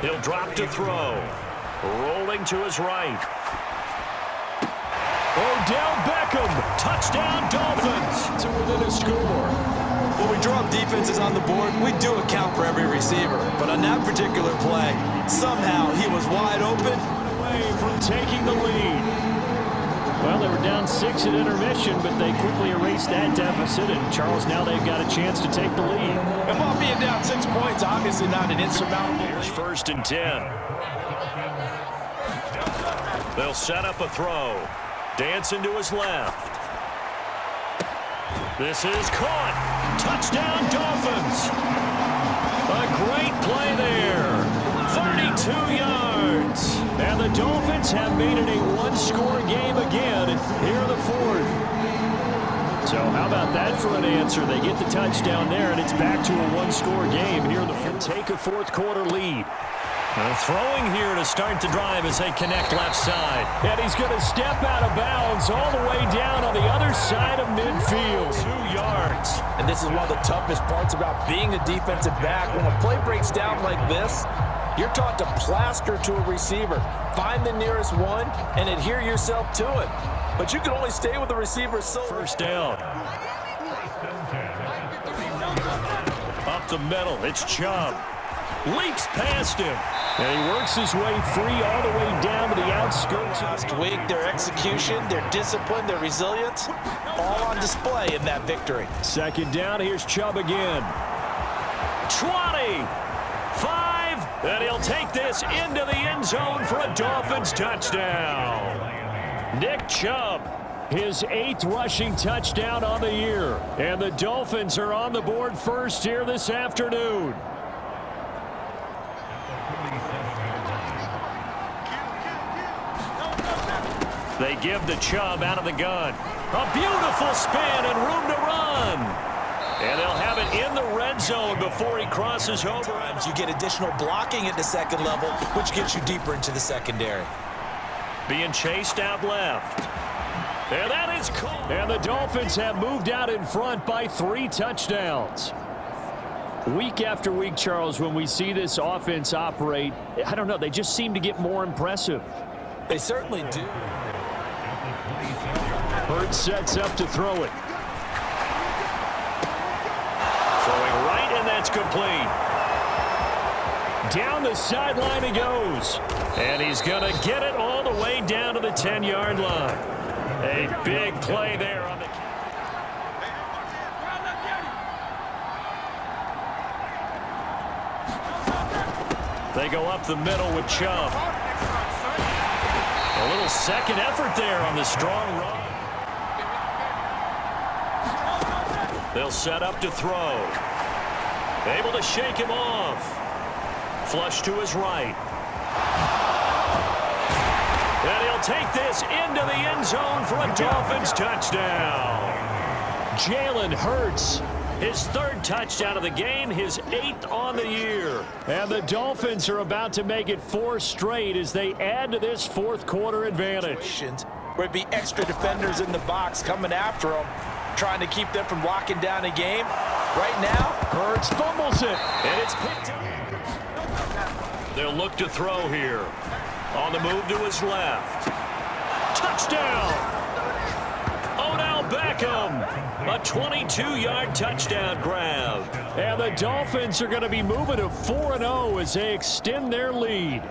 He'll drop to throw. Rolling to his right. Odell Beckham. Touchdown, Dolphins. To within a score. When we drop defenses on the board, we do account for every receiver. But on that particular play, somehow he was wide open. Away from taking the lead. Well, they were down 6 at intermission, but they quickly erased that deficit. And, Charles, now they've got a chance to take the lead. And while being down 6 points, obviously not an insurmountable. Here's 1st and 10. They'll set up a throw. Dancing to his left. This is caught. Touchdown, Dolphins. A great play there. 32 yards. And the Dolphins have made it a one-score game again here in the 4th. So how about that for an answer? They get the touchdown there, and it's back to a one-score game here in the 4th. Take a fourth-quarter lead. Throwing here to start the drive as they connect left side. And he's going to step out of bounds all the way down on the other side of midfield. 2 yards. And this is one of the toughest parts about being a defensive back. When a play breaks down like this, you're taught to plaster to a receiver. Find the nearest one and adhere yourself to it. But you can only stay with the receiver so. First down. Up the middle, it's Chubb. Leaks past him. And he works his way free all the way down to the outskirts. Last week, their execution, their discipline, their resilience, all on display in that victory. Second down, here's Chubb again. 20, 5, and he'll take this into the end zone for a Dolphins touchdown. Nick Chubb, his 8th rushing touchdown on the year. And the Dolphins are on the board first here this afternoon. They give the Chubb out of the gun. A beautiful spin and room to run. And they'll have it in the red zone before he crosses over. You get additional blocking at the second level, which gets you deeper into the secondary. Being chased out left. And that is cool. And the Dolphins have moved out in front by 3 touchdowns. Week after week, Charles, when we see this offense operate, I don't know, they just seem to get more impressive. They certainly do. Hurts sets up to throw it. Throwing right, and that's complete. Down the sideline he goes. And he's going to get it all the way down to the 10-yard line. A big play there on the... They go up the middle with Chubb. A little second effort there on the strong run. They'll set up to throw. Able to shake him off. Flush to his right. And he'll take this into the end zone for a Dolphins touchdown. Jalen Hurts, his 3rd touchdown of the game, his 8th on the year. And the Dolphins are about to make it 4 straight as they add to this fourth-quarter advantage. Where it'd be extra defenders in the box coming after them, trying to keep them from locking down a game. Right now, Hurts fumbles it, and it's picked up. They'll look to throw here. On the move to his left. Touchdown! Odell Beckham, a 22-yard touchdown grab. And the Dolphins are going to be moving to 4-0 as they extend their lead.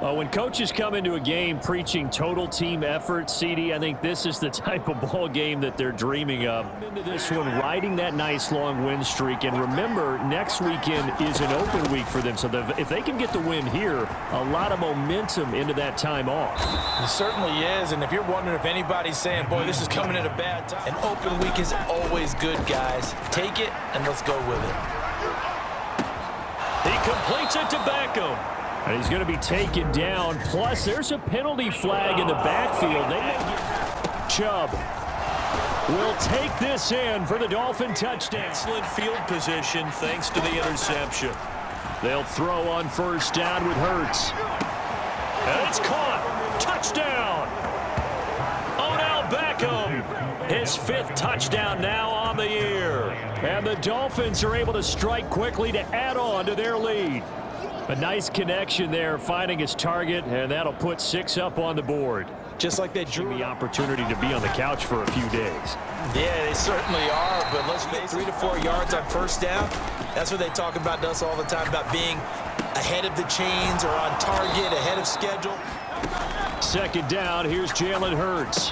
When coaches come into a game preaching total team effort, CD, I think this is the type of ball game that they're dreaming of. Into this one, riding that nice long win streak. And remember, next weekend is an open week for them. So if they can get the win here, a lot of momentum into that time off. It certainly is. And if you're wondering if anybody's saying, boy, this is coming at a bad time, an open week is always good, guys. Take it and let's go with it. He completes it to Beckham. And he's going to be taken down. Plus, there's a penalty flag in the backfield. Chubb will take this in for the Dolphin touchdown. Excellent field position thanks to the interception. They'll throw on first down with Hurts. And it's caught. Touchdown. Odell Beckham. His 5th touchdown now on the year. And the Dolphins are able to strike quickly to add on to their lead. A nice connection there, finding his target, and that'll put 6 up on the board. Just like they drew the opportunity to be on the couch for a few days. Yeah, they certainly are, but let's face it, 3 to 4 yards on first down. That's what they talk about to us all the time, about being ahead of the chains or on target, ahead of schedule. Second down, here's Jalen Hurts.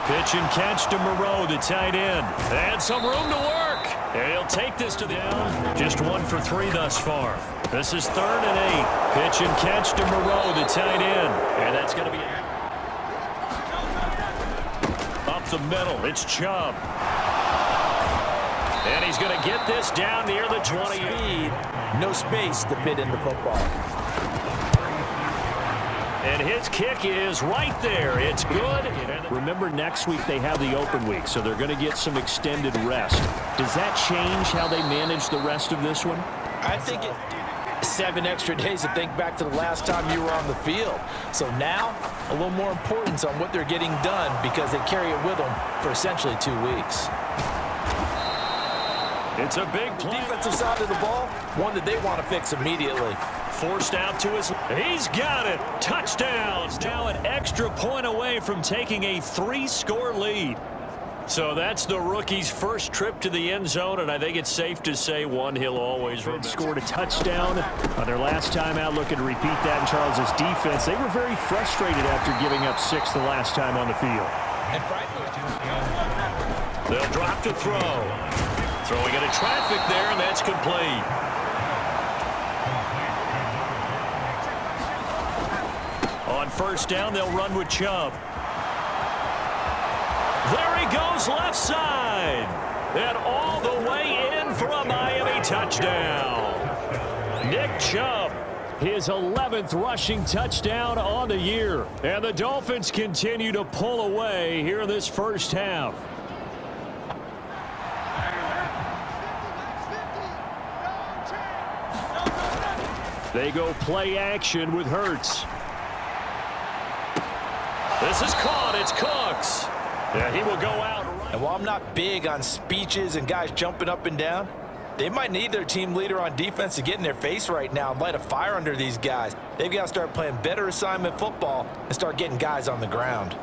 Pitch and catch to Moreau, the tight end. And some room to work. And he'll take this to the down. Just 1 for 3 thus far. This is 3rd and 8. Pitch and catch to Moreau, the tight end. And that's going to be up the middle. It's Chubb. And he's going to get this down near the 20. No space to fit in the football. And his kick is right there. It's good. Remember, next week they have the open week, so they're going to get some extended rest. Does that change how they manage the rest of this one? I think 7 extra days to think back to the last time you were on the field. So now, a little more importance on what they're getting done because they carry it with them for essentially 2 weeks. It's a big play. Defensive side of the ball, one that they want to fix immediately. Forced out to his. He's got it. Touchdown. Now an extra point away from taking a 3-score lead. So that's the rookie's first trip to the end zone, and I think it's safe to say one he'll always remember. Scored a touchdown on their last time out, looking to repeat that in Charles's defense. They were very frustrated after giving up 6 the last time on the field. And they'll drop to throw. Throwing into traffic there, and that's complete. On first down, they'll run with Chubb. There he goes left side. And all the way in for a Miami touchdown. Nick Chubb, his 11th rushing touchdown on the year. And the Dolphins continue to pull away here in this first half. They go play action with Hurts. This is caught. It's Cooks. Yeah, he will go out. And while I'm not big on speeches and guys jumping up and down, they might need their team leader on defense to get in their face right now and light a fire under these guys. They've got to start playing better assignment football and start getting guys on the ground.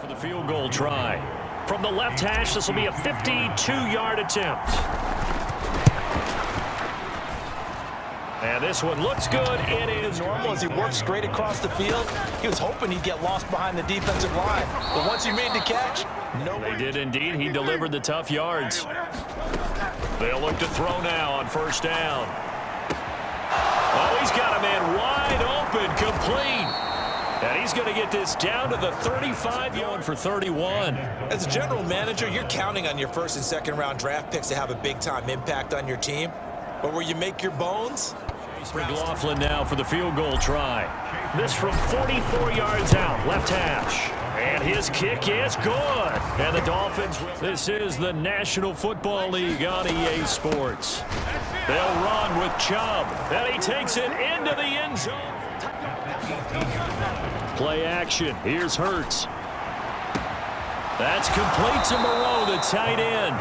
For the field goal try. From the left hash, this will be a 52-yard attempt. And this one looks good. It is normal as he worked straight across the field. He was hoping he'd get lost behind the defensive line. But once he made the catch, they did indeed. He delivered the tough yards. They'll look to throw now on first down. Oh, he's got a man wide open, complete. And he's going to get this down to the 35-yard for 31. As a general manager, you're counting on your first and second round draft picks to have a big-time impact on your team. But where you make your bones? McLaughlin now for the field goal try. This from 44 yards out, left hash. And his kick is good. And the Dolphins, this is the National Football League on EA Sports. They'll run with Chubb. And he takes it into the end zone. Play action. Here's Hurts. That's complete to Moreau, the tight end.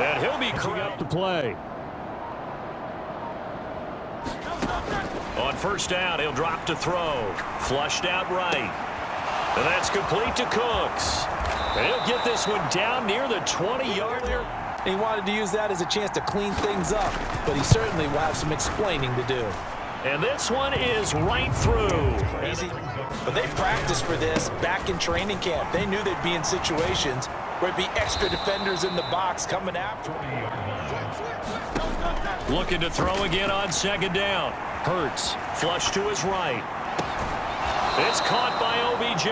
And he'll be coming up to play. On first down, he'll drop to throw. Flushed out right. And that's complete to Cooks. And he'll get this one down near the 20-yard line. He wanted to use that as a chance to clean things up, but he certainly will have some explaining to do. And this one is right through. Easy. But they practiced for this back in training camp. They knew they'd be in situations where there'd be extra defenders in the box coming after him. Looking to throw again on second down. Hurts, flush to his right. It's caught by OBJ.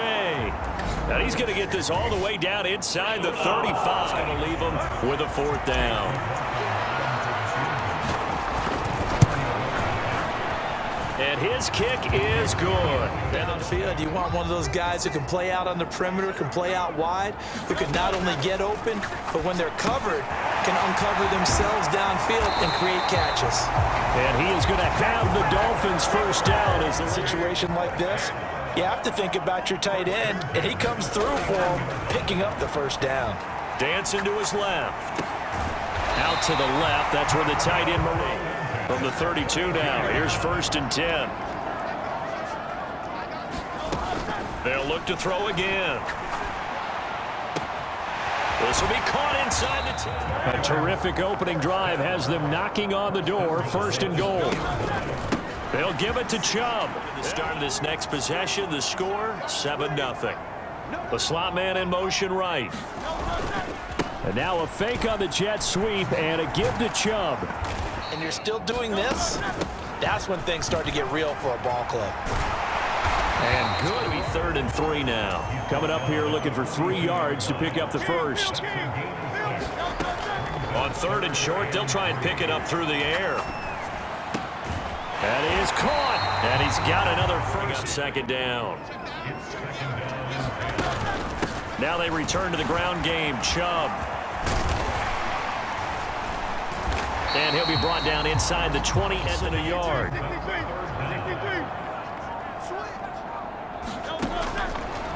And he's going to get this all the way down inside the 35. Going to leave him with a 4th down. And his kick is good. And on the field, you want one of those guys who can play out on the perimeter, can play out wide, who can not only get open, but when they're covered, can uncover themselves downfield and create catches. And he is going to have the Dolphins first down. In a situation like this, you have to think about your tight end, and he comes through for him, picking up the first down. Dancing to his left. Out to the left. That's where the tight end Moreau. From the 32 now, here's 1st and 10. They'll look to throw again. This will be caught inside the 10. A terrific opening drive has them knocking on the door. 1st and goal. They'll give it to Chubb. At the start of this next possession, the score, 7-0. The slot man in motion right. And now a fake on the jet sweep and a give to Chubb. And you're still doing this? That's when things start to get real for a ball club. And good. It'll be 3rd and 3 now. Coming up here looking for 3 yards to pick up the first. On 3rd and short, they'll try and pick it up through the air. That is caught. And he's got another first. 2nd down. Now they return to the ground game. Chubb. And he'll be brought down inside the 20 and a yard.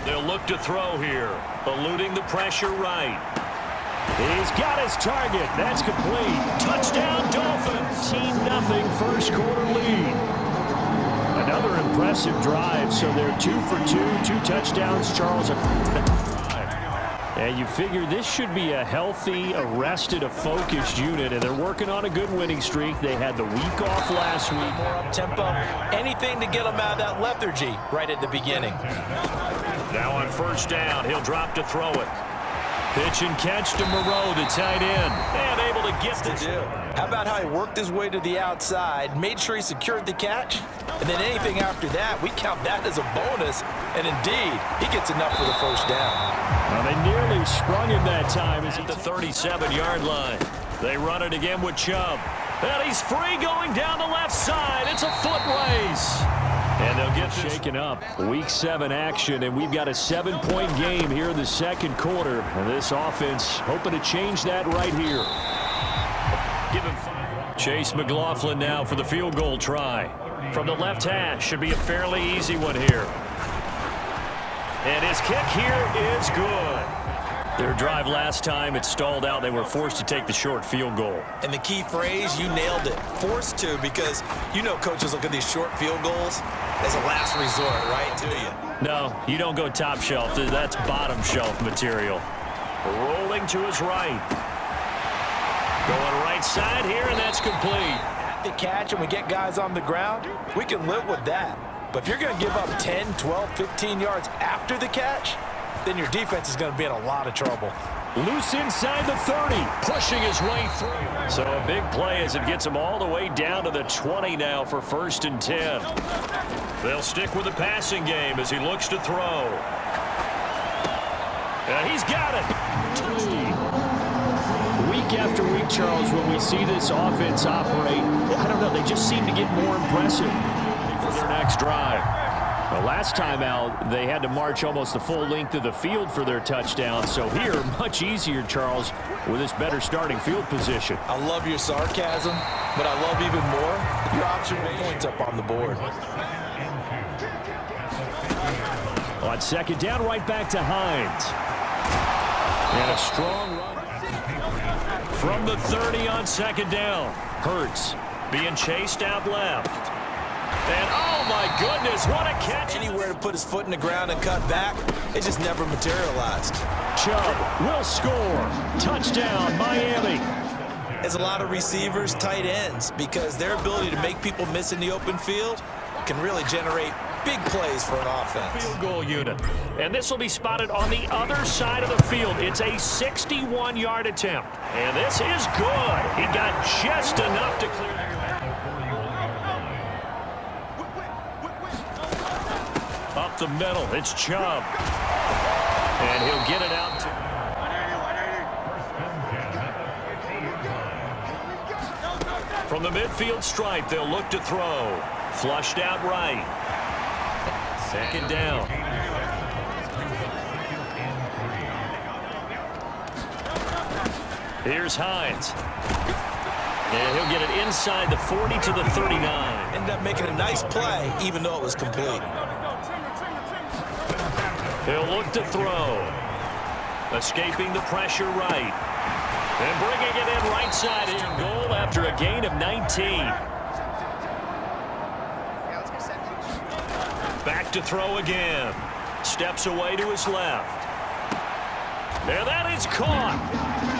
They'll look to throw here. Eluding the pressure right. He's got his target. That's complete. Touchdown, Dolphins. 10-0 first quarter lead. Another impressive drive. So they're 2 for 2. 2 touchdowns, Charles. And you figure this should be a healthy, arrested, a focused unit, and they're working on a good winning streak. They had the week off last week. More up-tempo, anything to get them out of that lethargy right at the beginning. Now on 1st down, he'll drop to throw it. Pitch and catch to Moreau, the tight end, and able to get the do. How about how he worked his way to the outside, made sure he secured the catch, and then anything after that, we count that as a bonus, and indeed, he gets enough for the 1st down. Well, they nearly sprung him that time as at the 37-yard line. They run it again with Chubb. And he's free going down the left side. It's a foot race. And they'll get shaken up. Week 7 action, and we've got a 7-point game here in the 2nd quarter. And this offense hoping to change that right here. Give him 5. Chase McLaughlin now for the field goal try. From the left hash, should be a fairly easy one here. And his kick here is good. Their drive last time, it stalled out. They were forced to take the short field goal. And the key phrase, you nailed it. Forced to, because you know coaches look at these short field goals as a last resort, right? Do you? No, you don't go top shelf. That's bottom shelf material. Rolling to his right. Going right side here, and that's complete. At the catch, and we get guys on the ground, we can live with that. But if you're going to give up 10, 12, 15 yards after the catch, then your defense is going to be in a lot of trouble. Loose inside the 30, pushing his way through. So a big play as it gets him all the way down to the 20 now for 1st and 10. They'll stick with the passing game as he looks to throw. And he's got it. Week after week, Charles, when we see this offense operate, I don't know, they just seem to get more impressive for their next drive. The last time out, they had to march almost the full length of the field for their touchdown. So here, much easier, Charles, with this better starting field position. I love your sarcasm, but I love even more your option points up on the board. On 2nd down, right back to Hines. And a strong run. From the 30 on 2nd down. Hurts being chased out left. And, oh, my goodness, what a catch. Anywhere to put his foot in the ground and cut back, it just never materialized. Chubb will score. Touchdown, Miami. There's a lot of receivers, tight ends, because their ability to make people miss in the open field can really generate big plays for an offense. Field goal unit. And this will be spotted on the other side of the field. It's a 61-yard attempt. And this is good. He got just enough to clear. Up the middle, it's Chubb. And he'll get it out to... From the midfield stripe, they'll look to throw. Flushed out right. 2nd down. Here's Hines. And he'll get it inside the 40 to the 39. Ended up making a nice play, even though it was complete. He'll look to throw. Escaping the pressure right. And bringing it in right side in goal after a gain of 19. Back to throw again. Steps away to his left. And that is caught.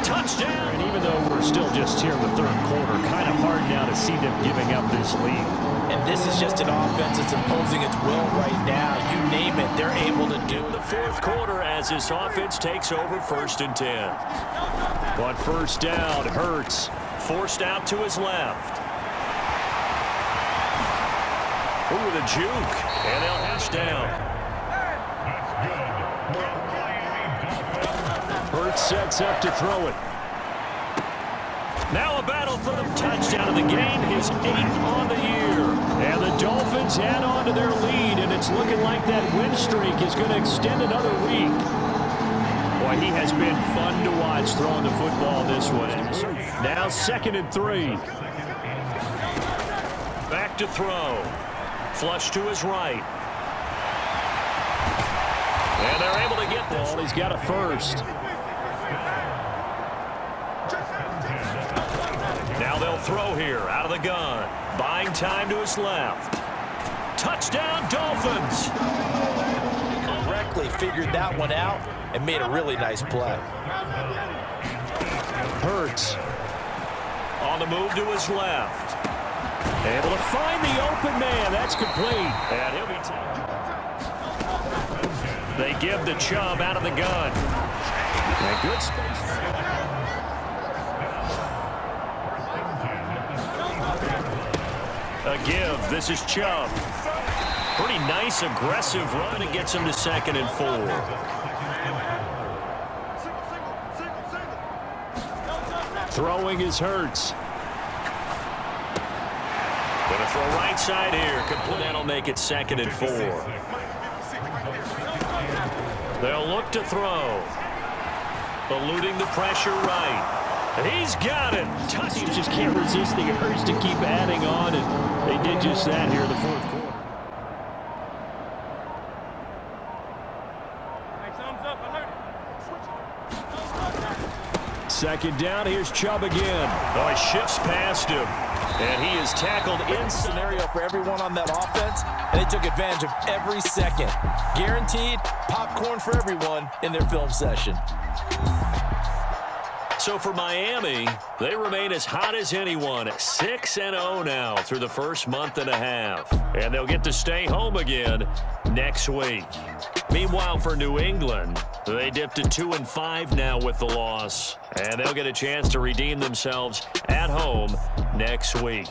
Touchdown. And even though we're still just here in the third quarter, kind of hard now to see them giving up this lead. And this is just an offense that's imposing its will right now. You name it, they're able to do the fourth quarter as this offense takes over 1st and 10. On first down, Hurts. Forced out to his left. Ooh, the juke. And they'll hash down. Hurts sets up to throw it. Now a battle for the touchdown of the game, his 8th on the year. And the Dolphins add on to their lead, and it's looking like that win streak is going to extend another week. Boy, he has been fun to watch throwing the football this way. Now 2nd and 3. Back to throw. Flush to his right. And they're able to get this. He's got a first. Now they'll throw here out of the gun. Buying time to his left. Touchdown, Dolphins. correctly figured that one out and made a really nice play. Hurts. On the move to his left. Able to find the open man. That's complete. And he'll be They give the Chubb out of the gun. And good space. A give. This is Chubb. Pretty nice, aggressive run and gets him to 2nd and 4. Throwing is Hurts. Going to throw right side here. Complete. That'll make it 2nd and 4. They'll look to throw. Eluding the pressure right. He's got it. Teams just can't resist the urge to keep adding on, and they did just that here in the fourth quarter. Second down, here's Chubb again. Oh, he shifts past him. And he is tackled in scenario for everyone on that offense, and they took advantage of every second. Guaranteed popcorn for everyone in their film session. So for Miami, they remain as hot as anyone, 6-0 now through the first month and a half. And they'll get to stay home again next week. Meanwhile, for New England, they dipped to 2-5 now with the loss. And they'll get a chance to redeem themselves at home next week.